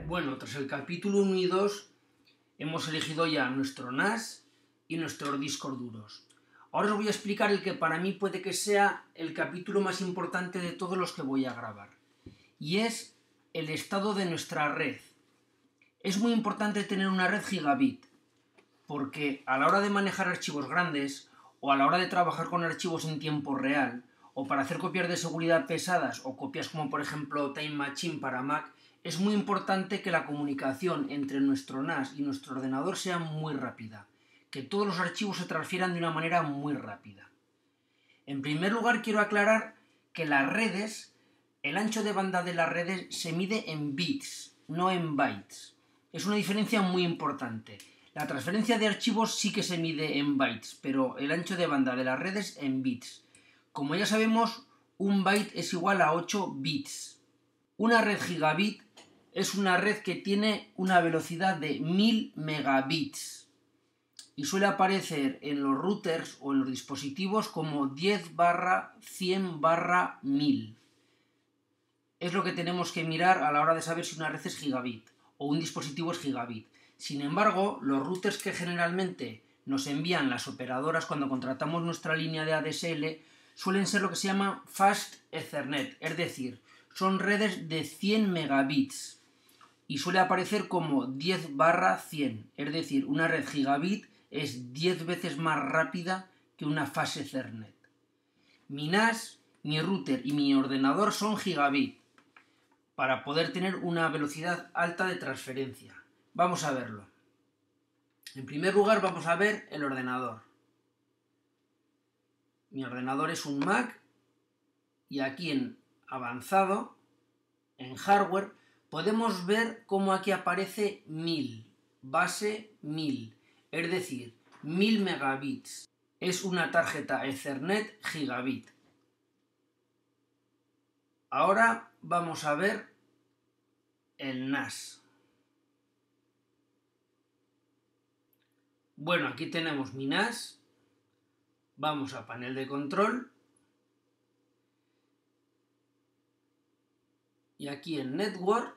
Bueno, tras el capítulo 1 y 2 hemos elegido ya nuestro NAS y nuestros discos duros. Ahora os voy a explicar el que para mí puede que sea el capítulo más importante de todos los que voy a grabar. Y es el estado de nuestra red. Es muy importante tener una red gigabit, porque a la hora de manejar archivos grandes, o a la hora de trabajar con archivos en tiempo real, o para hacer copias de seguridad pesadas, o copias como por ejemplo Time Machine para Mac, es muy importante que la comunicación entre nuestro NAS y nuestro ordenador sea muy rápida, que todos los archivos se transfieran de una manera muy rápida. En primer lugar, quiero aclarar que las redes, el ancho de banda de las redes se mide en bits, no en bytes. Es una diferencia muy importante. La transferencia de archivos sí que se mide en bytes, pero el ancho de banda de las redes en bits. Como ya sabemos, un byte es igual a 8 bits. Una red gigabit es una red que tiene una velocidad de 1000 megabits y suele aparecer en los routers o en los dispositivos como 10/100/1000. Es lo que tenemos que mirar a la hora de saber si una red es gigabit o un dispositivo es gigabit. Sin embargo, los routers que generalmente nos envían las operadoras cuando contratamos nuestra línea de ADSL suelen ser lo que se llama Fast Ethernet, es decir, son redes de 100 megabits y suele aparecer como 10/100, es decir, una red gigabit es 10 veces más rápida que una Fast Ethernet. Mi NAS, mi router y mi ordenador son gigabit para poder tener una velocidad alta de transferencia. Vamos a verlo. En primer lugar vamos a ver el ordenador. Mi ordenador es un Mac y aquí en avanzado, en hardware, podemos ver cómo aquí aparece 1000, base 1000, es decir, 1000 megabits. Es una tarjeta Ethernet gigabit. Ahora vamos a ver el NAS. Bueno, aquí tenemos mi NAS. Vamos a panel de control. Y aquí en Network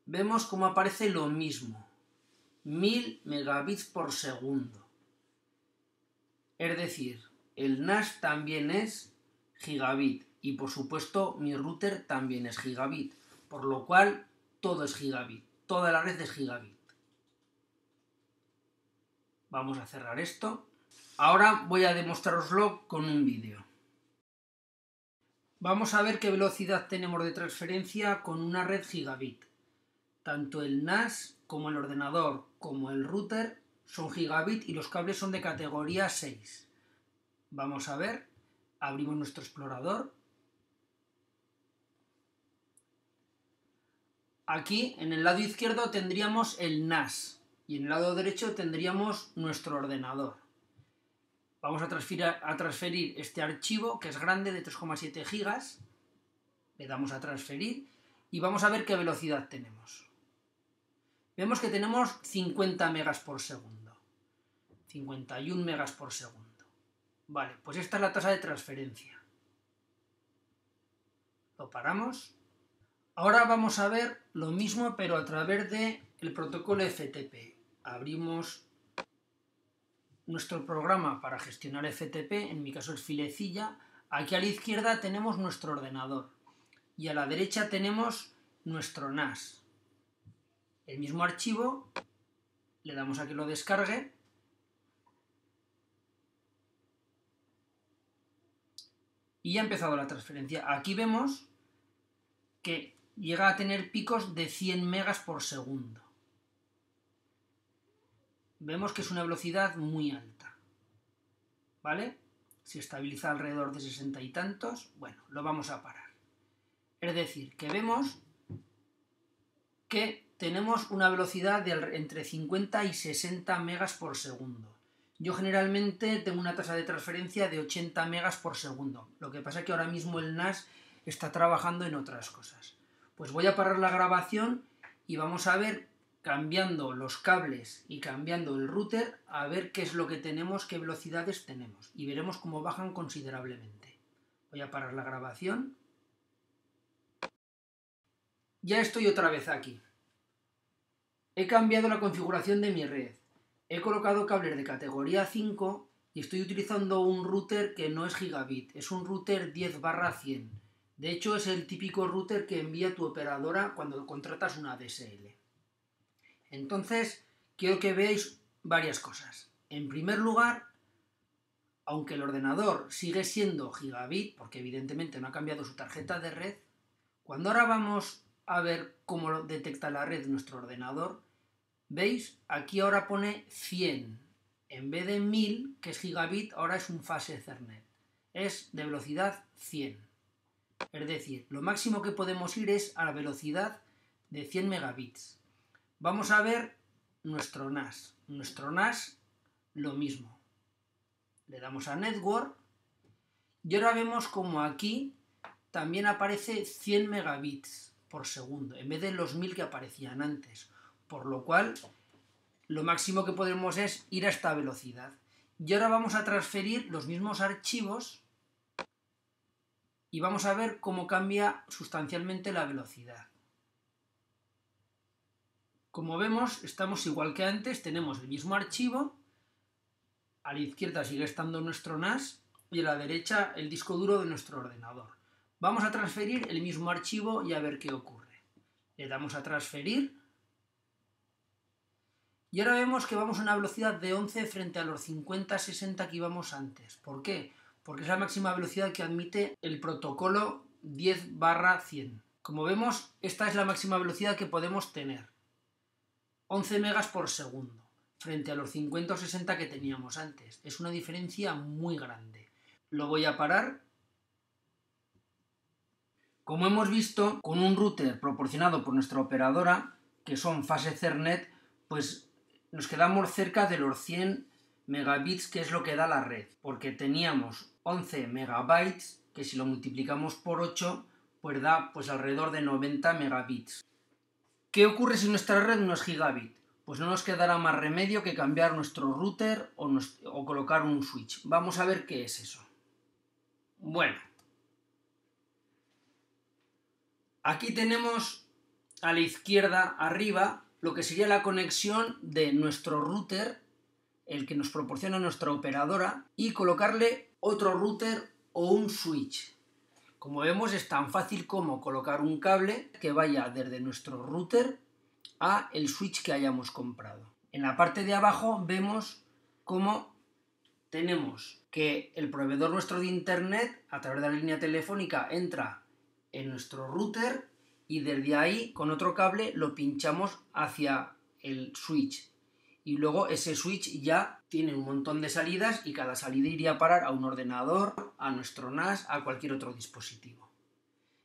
vemos cómo aparece lo mismo. 1000 megabits por segundo. Es decir, el NAS también es gigabit. Y por supuesto mi router también es gigabit. Por lo cual todo es gigabit. Toda la red es gigabit. Vamos a cerrar esto. Ahora voy a demostraroslo con un vídeo. Vamos a ver qué velocidad tenemos de transferencia con una red gigabit. Tanto el NAS como el ordenador como el router son gigabit y los cables son de categoría 6. Vamos a ver. Abrimos nuestro explorador. Aquí en el lado izquierdo tendríamos el NAS y en el lado derecho tendríamos nuestro ordenador. Vamos a transferir este archivo, que es grande, de 3,7 gigas. Le damos a transferir y vamos a ver qué velocidad tenemos. Vemos que tenemos 50 megas por segundo. 51 megas por segundo. Vale, pues esta es la tasa de transferencia. Lo paramos. Ahora vamos a ver lo mismo, pero a través del protocolo FTP. Abrimos nuestro programa para gestionar FTP, en mi caso es Filecilla. Aquí a la izquierda tenemos nuestro ordenador y a la derecha tenemos nuestro NAS. El mismo archivo, le damos a que lo descargue y ya ha empezado la transferencia. Aquí vemos que llega a tener picos de 100 megas por segundo. Vemos que es una velocidad muy alta, ¿vale? Se estabiliza alrededor de 60 y tantos. Bueno, lo vamos a parar. Es decir, que vemos que tenemos una velocidad de entre 50 y 60 megas por segundo. Yo generalmente tengo una tasa de transferencia de 80 megas por segundo. Lo que pasa es que ahora mismo el NAS está trabajando en otras cosas. Pues voy a parar la grabación y vamos a ver, cambiando los cables y cambiando el router, a ver qué es lo que tenemos, qué velocidades tenemos. Y veremos cómo bajan considerablemente. Voy a parar la grabación. Ya estoy otra vez aquí. He cambiado la configuración de mi red. He colocado cables de categoría 5 y estoy utilizando un router que no es gigabit, es un router 10/100. De hecho, es el típico router que envía tu operadora cuando contratas una DSL. Entonces, quiero que veáis varias cosas. En primer lugar, aunque el ordenador sigue siendo gigabit, porque evidentemente no ha cambiado su tarjeta de red, cuando ahora vamos a ver cómo detecta la red nuestro ordenador, ¿veis? Aquí ahora pone 100. En vez de 1000, que es gigabit, ahora es un fast Ethernet. Es de velocidad 100. Es decir, lo máximo que podemos ir es a la velocidad de 100 megabits. Vamos a ver nuestro NAS. Nuestro NAS, lo mismo. Le damos a Network y ahora vemos como aquí también aparece 100 megabits por segundo, en vez de los 1000 que aparecían antes. Por lo cual, lo máximo que podemos es ir a esta velocidad. Y ahora vamos a transferir los mismos archivos y vamos a ver cómo cambia sustancialmente la velocidad. Como vemos, estamos igual que antes, tenemos el mismo archivo, a la izquierda sigue estando nuestro NAS y a la derecha el disco duro de nuestro ordenador. Vamos a transferir el mismo archivo y a ver qué ocurre. Le damos a transferir y ahora vemos que vamos a una velocidad de 11 frente a los 50-60 que íbamos antes. ¿Por qué? Porque es la máxima velocidad que admite el protocolo 10/100. Como vemos, esta es la máxima velocidad que podemos tener. 11 megas por segundo, frente a los 50 o 60 que teníamos antes. Es una diferencia muy grande. Lo voy a parar. Como hemos visto, con un router proporcionado por nuestra operadora, que son Fast Ethernet, pues nos quedamos cerca de los 100 megabits, que es lo que da la red, porque teníamos 11 megabytes, que si lo multiplicamos por 8, pues da pues alrededor de 90 megabits. ¿Qué ocurre si nuestra red no es gigabit? Pues no nos quedará más remedio que cambiar nuestro router o colocar un switch. Vamos a ver qué es eso. Bueno, aquí tenemos a la izquierda arriba lo que sería la conexión de nuestro router, el que nos proporciona nuestra operadora, y colocarle otro router o un switch. Como vemos, es tan fácil como colocar un cable que vaya desde nuestro router a el switch que hayamos comprado. En la parte de abajo vemos cómo tenemos que el proveedor nuestro de internet, a través de la línea telefónica, entra en nuestro router y desde ahí, con otro cable, lo pinchamos hacia el switch. Y luego ese switch ya tiene un montón de salidas y cada salida iría a parar a un ordenador, a nuestro NAS, a cualquier otro dispositivo.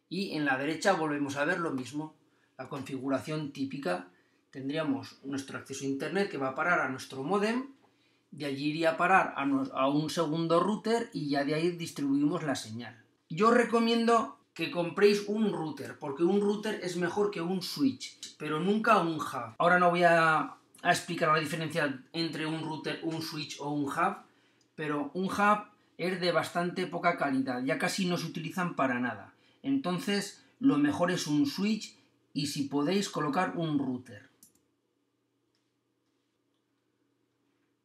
Y en la derecha volvemos a ver lo mismo, la configuración típica. Tendríamos nuestro acceso a internet que va a parar a nuestro módem, de allí iría a parar a un segundo router y ya de ahí distribuimos la señal. Yo os recomiendo que compréis un router, porque un router es mejor que un switch, pero nunca un hub. Ahora no voy a explicar la diferencia entre un router, un switch o un hub, pero un hub es de bastante poca calidad, ya casi no se utilizan para nada. Entonces, lo mejor es un switch y si podéis colocar un router.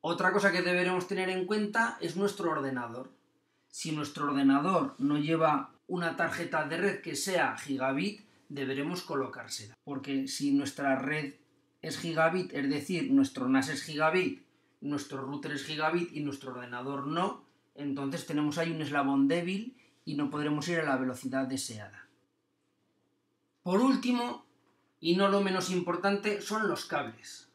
Otra cosa que deberemos tener en cuenta es nuestro ordenador. Si nuestro ordenador no lleva una tarjeta de red que sea gigabit, deberemos colocársela. Porque si nuestra red es gigabit, es decir, nuestro NAS es gigabit, nuestro router es gigabit y nuestro ordenador no, entonces tenemos ahí un eslabón débil y no podremos ir a la velocidad deseada. Por último, y no lo menos importante, son los cables.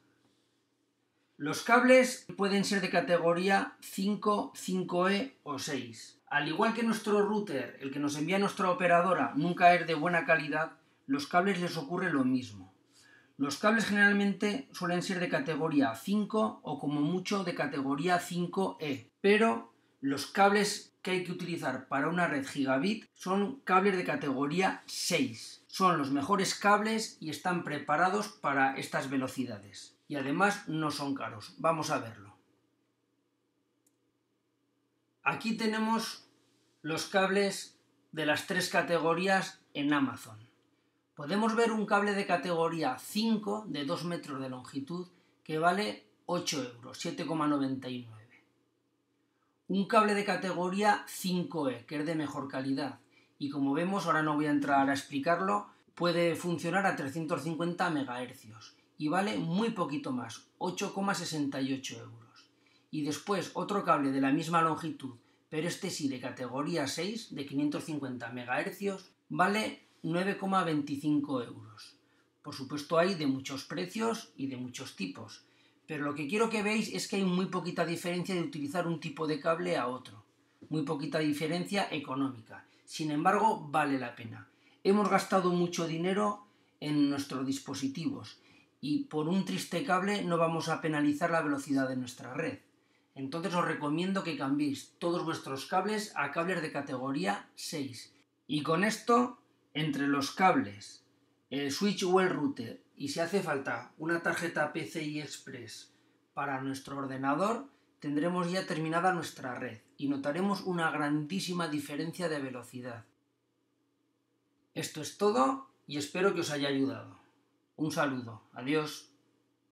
Los cables pueden ser de categoría 5, 5E o 6. Al igual que nuestro router, el que nos envía nuestra operadora, nunca es de buena calidad, los cables les ocurre lo mismo. Los cables generalmente suelen ser de categoría 5 o como mucho de categoría 5E, pero los cables que hay que utilizar para una red gigabit son cables de categoría 6. Son los mejores cables y están preparados para estas velocidades. Y además no son caros. Vamos a verlo. Aquí tenemos los cables de las tres categorías en Amazon. Podemos ver un cable de categoría 5 de 2 metros de longitud que vale 8 euros, 7,99. Un cable de categoría 5E, que es de mejor calidad, y como vemos, ahora no voy a entrar a explicarlo, puede funcionar a 350 MHz y vale muy poquito más, 8,68 euros. Y después otro cable de la misma longitud, pero este sí de categoría 6, de 550 MHz, vale 9,25 euros. Por supuesto hay de muchos precios y de muchos tipos, pero lo que quiero que veáis es que hay muy poquita diferencia de utilizar un tipo de cable a otro. Muy poquita diferencia económica. Sin embargo, vale la pena. Hemos gastado mucho dinero en nuestros dispositivos y por un triste cable no vamos a penalizar la velocidad de nuestra red. Entonces os recomiendo que cambiéis todos vuestros cables a cables de categoría 6. Y con esto, entre los cables, el switch o el router y si hace falta una tarjeta PCI Express para nuestro ordenador, tendremos ya terminada nuestra red y notaremos una grandísima diferencia de velocidad. Esto es todo y espero que os haya ayudado. Un saludo. Adiós.